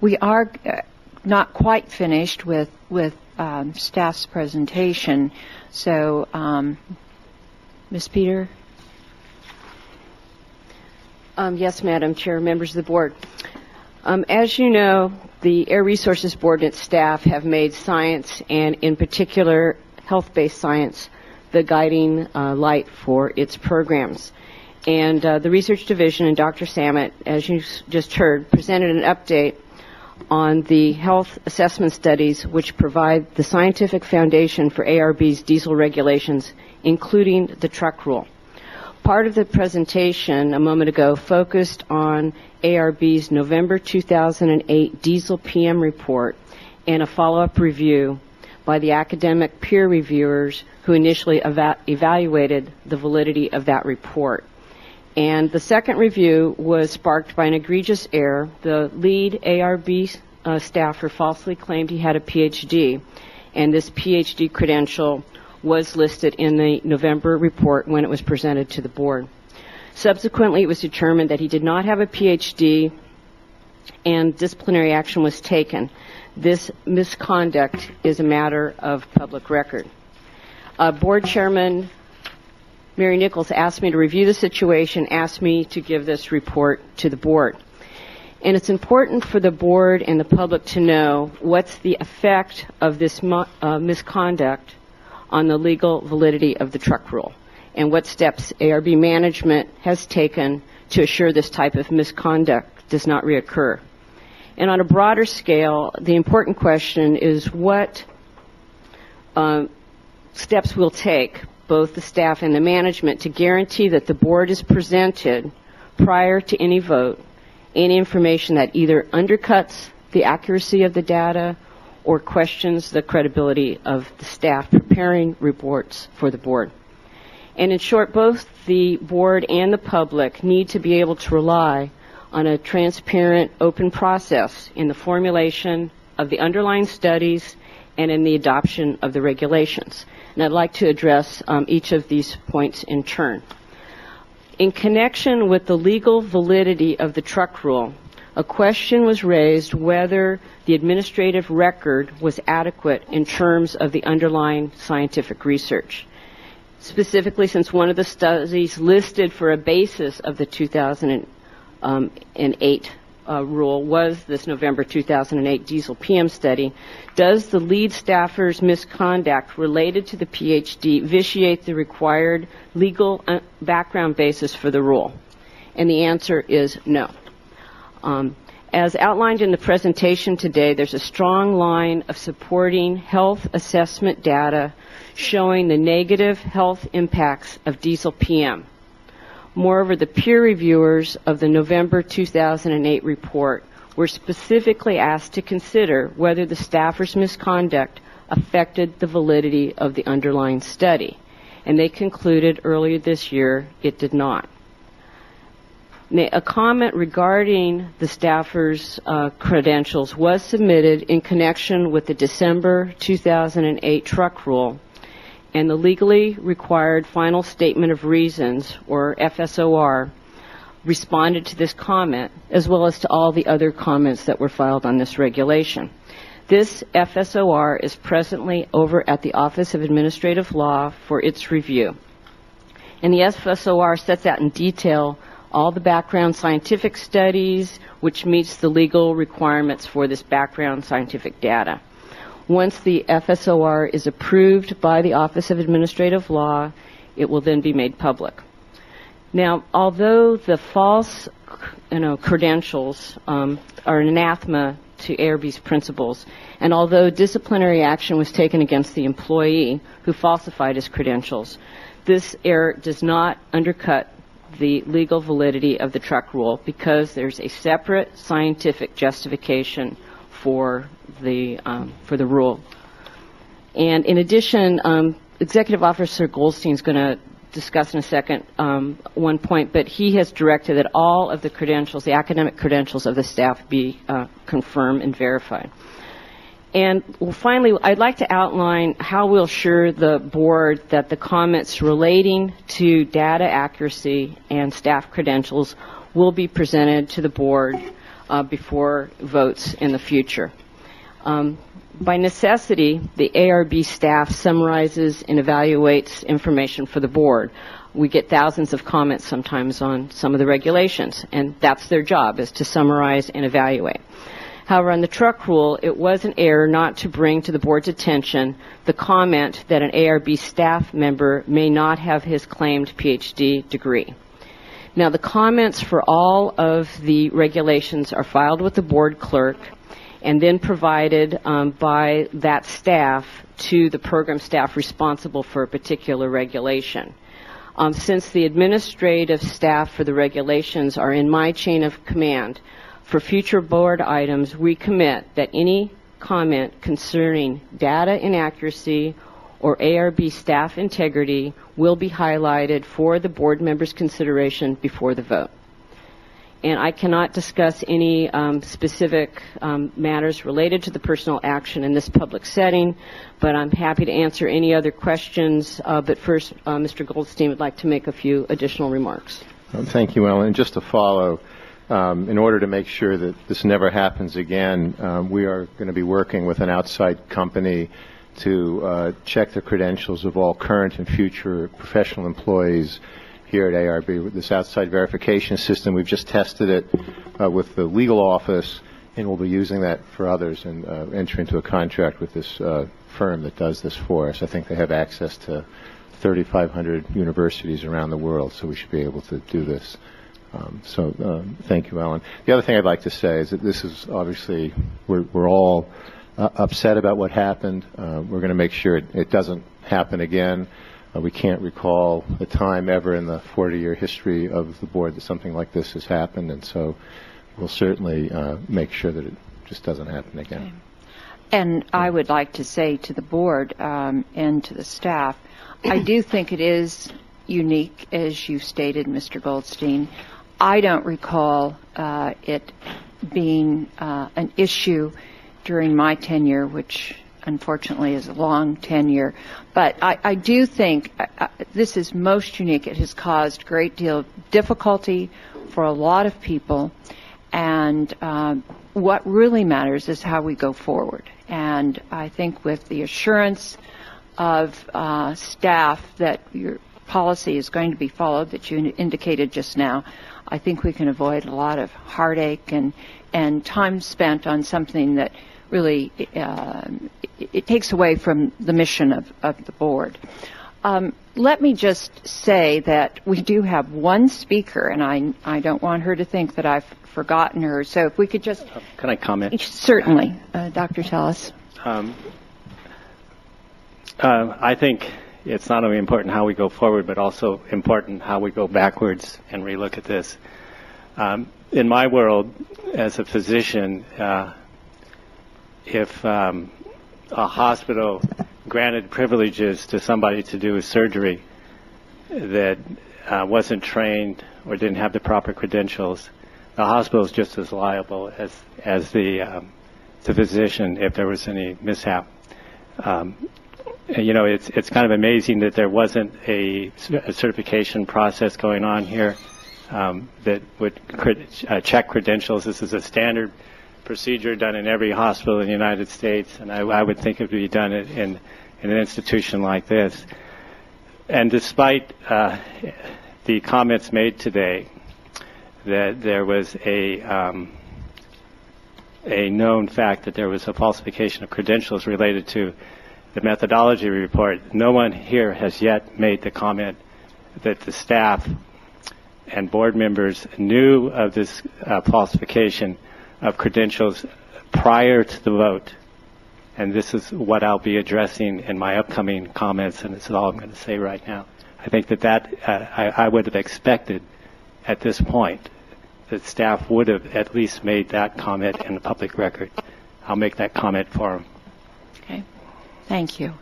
We are not quite finished with staff's presentation. So, Ms. Peter? Yes, Madam Chair, members of the board. As you know, the Air Resources Board and its staff have made science, and in particular health-based science, the guiding light for its programs. And the Research Division and Dr. Samet, as you just heard, presented an update on the health assessment studies which provide the scientific foundation for ARB's diesel regulations, including the truck rule. Part of the presentation a moment ago focused on ARB's November 2008 diesel PM report and a follow-up review by the academic peer reviewers who initially evaluated the validity of that report. And the second review was sparked by an egregious error. The lead ARB staffer falsely claimed he had a PhD, and this PhD credential was listed in the November report when it was presented to the board. Subsequently, it was determined that he did not have a PhD, and disciplinary action was taken. This misconduct is a matter of public record. Board Chairman Mary Nichols asked me to review the situation, asked me to give this report to the board. And it's important for the board and the public to know what's the effect of this misconduct on the legal validity of the truck rule and what steps ARB management has taken to assure this type of misconduct does not reoccur. And on a broader scale, the important question is what steps we'll take, both the staff and the management, to guarantee that the board is presented prior to any vote any information that either undercuts the accuracy of the data or questions the credibility of the staff preparing reports for the board. And in short, both the board and the public need to be able to rely on a transparent, open process in the formulation of the underlying studies and in the adoption of the regulations. And I'd like to address each of these points in turn. In connection with the legal validity of the truck rule, a question was raised whether the administrative record was adequate in terms of the underlying scientific research. Specifically, since one of the studies listed for a basis of the 2008 rule was this November 2008 diesel PM study, does the lead staffer's misconduct related to the PhD vitiate the required legal background basis for the rule? And the answer is no. As outlined in the presentation today, there's a strong line of supporting health assessment data showing the negative health impacts of diesel PM. Moreover, the peer reviewers of the November 2008 report were specifically asked to consider whether the staffer's misconduct affected the validity of the underlying study, and they concluded earlier this year it did not. A comment regarding the staffer's credentials was submitted in connection with the December 2008 truck rule, and the legally required final statement of reasons, or FSOR, responded to this comment, as well as to all the other comments that were filed on this regulation. This FSOR is presently over at the Office of Administrative Law for its review. And the FSOR sets out in detail all the background scientific studies, which meets the legal requirements for this background scientific data. Once the FSOR is approved by the Office of Administrative Law, it will then be made public. Now, although the false credentials are an anathema to ARB's principles, and although disciplinary action was taken against the employee who falsified his credentials, this error does not undercut the legal validity of the truck rule because there's a separate scientific justification for the rule. And in addition, Executive Officer Goldstein is going to discuss in a second one point, but he has directed that all of the credentials, the academic credentials of the staff, be confirmed and verified. And finally, I'd like to outline how we'll assure the board that the comments relating to data accuracy and staff credentials will be presented to the board before votes in the future. By necessity, the ARB staff summarizes and evaluates information for the board. We get thousands of comments sometimes on some of the regulations, and that's their job, is to summarize and evaluate. However, on the truck rule, it was an error not to bring to the board's attention the comment that an ARB staff member may not have his claimed PhD degree. Now, the comments for all of the regulations are filed with the board clerk and then provided by that staff to the program staff responsible for a particular regulation. Since the administrative staff for the regulations are in my chain of command, for future board items, we commit that any comment concerning data inaccuracy or ARB staff integrity will be highlighted for the board members' consideration before the vote. And I cannot discuss any specific matters related to the personal action in this public setting, but I'm happy to answer any other questions. But first, Mr. Goldstein would like to make a few additional remarks. Thank you, Ellen. And just to follow, in order to make sure that this never happens again, we are going to be working with an outside company to check the credentials of all current and future professional employees here at ARB. With this outside verification system, we've just tested it with the legal office, and we'll be using that for others and enter into a contract with this firm that does this for us. I think they have access to 3,500 universities around the world, so we should be able to do this. Thank you, Ellen. The other thing I'd like to say is that this is obviously, we're all upset about what happened. We're going to make sure it doesn't happen again. We can't recall a time ever in the 40-year history of the board that something like this has happened, and so we'll certainly make sure that it just doesn't happen again. Okay. And I would like to say to the board and to the staff, I do think it is unique, as you stated, Mr. Goldstein. I don't recall it being an issue during my tenure, which unfortunately is a long tenure. But I do think this is most unique. It has caused a great deal of difficulty for a lot of people. And what really matters is how we go forward. And I think with the assurance of staff that your policy is going to be followed, that you indicated just now, I think we can avoid a lot of heartache and time spent on something that really it takes away from the mission of the board. Let me just say that we do have one speaker, and I don't want her to think that I've forgotten her. So if we could just... Can I comment? Certainly. Dr. Tellis. I think it's not only important how we go forward, but also important how we go backwards and relook at this. In my world, as a physician, if a hospital granted privileges to somebody to do a surgery that wasn't trained or didn't have the proper credentials, the hospital is just as liable as the physician if there was any mishap. You know, it's kind of amazing that there wasn't a certification process going on here that would check credentials. This is a standard procedure done in every hospital in the United States, and I would think it would be done in an institution like this. And despite the comments made today that there was a known fact that there was a falsification of credentials related to the methodology report, no one here has yet made the comment that the staff and board members knew of this falsification of credentials prior to the vote. And this is what I'll be addressing in my upcoming comments, and this is all I'm going to say right now. I think that I would have expected at this point that staff would have at least made that comment in the public record. I'll make that comment for them. Okay. Thank you.